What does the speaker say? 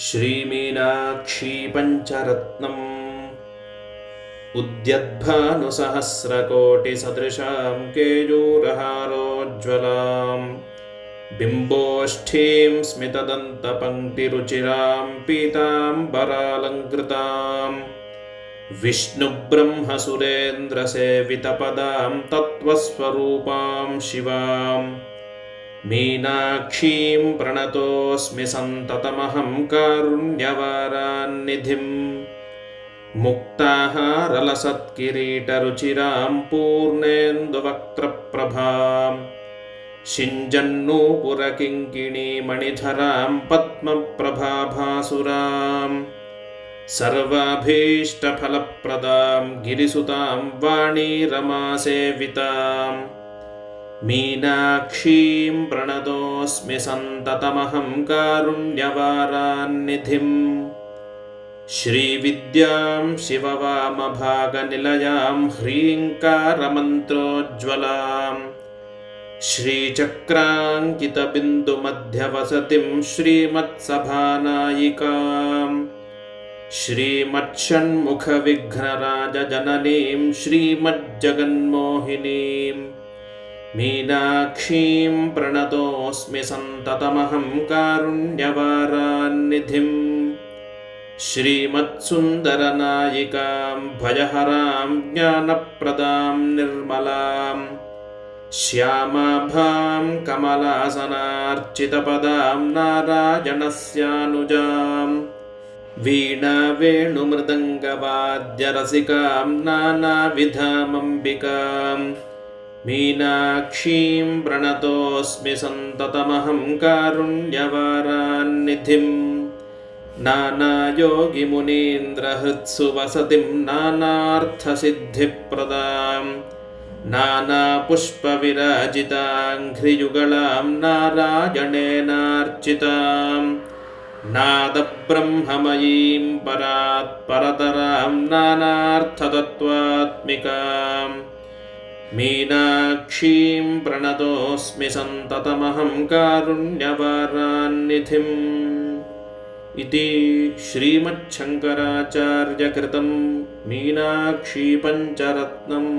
श्रीमीनाक्षी पञ्चरत्नम् उद्यद्भानुसहस्रकोटिसदृशां केयूरहारोज्ज्वलां बिम्बोष्ठीं स्मितदन्तपङ्क्तिरुचिरां पीताम्बरालङ्कृतां विष्णुब्रह्मसुरेन्द्रसेवितपदां तत्त्वस्वरूपां शिवां मीनाक्षीं प्रणतोऽस्मि सन्ततमहं कारुण्यवारान्निधिम् मुक्ताहारलसत्किरीटरुचिरां पूर्णेन्दुवक्त्रप्रभां शिञ्जन्नूपुरकिङ्किणीमणिधरां पद्मप्रभाभासुरां सर्वाभीष्टफलप्रदां गिरिसुतां वाणीरमासेवितां मीनाक्षीं प्रणतोऽस्मि सन्ततमहं कारुण्यवारान्निधिम् श्रीविद्यां शिववामभागनिलयां ह्रीङ्कारमन्त्रोज्ज्वलां श्रीचक्राङ्कितबिन्दुमध्यवसतिं श्रीमत्सभानायिकां श्रीमत्षण्मुखविघ्नराजजननीं श्रीमज्जगन्मोहिनीं मीनाक्षीं प्रणतोऽस्मि सन्ततमहं कारुण्यवारान्निधिम् श्रीमत्सुन्दरनायिकां भयहरां ज्ञानप्रदां निर्मलां श्यामाभां कमलासनार्चितपदां नारायणस्यानुजां वीणावेणुमृदङ्गवाद्यरसिकां नानाविधामम्बिकां मीनाक्षीं प्रणतोऽस्मि सन्ततमहं कारुण्यवारान्निधिम् नानायोगिमुनीन्द्रहृत्सु वसतिं नानार्थसिद्धिप्रदां नानापुष्पविराजिताङ्घ्रियुगलां नारायणेनार्चितां नादब्रह्ममयीं परात्परतरां नानार्थतत्त्वात्मिकां मीनाक्षीं प्रणतोऽस्मि सन्ततमहं कारुण्यवारान्निधिम् इति श्रीमच्छङ्कराचार्यकृतं मीनाक्षी पञ्चरत्नम्।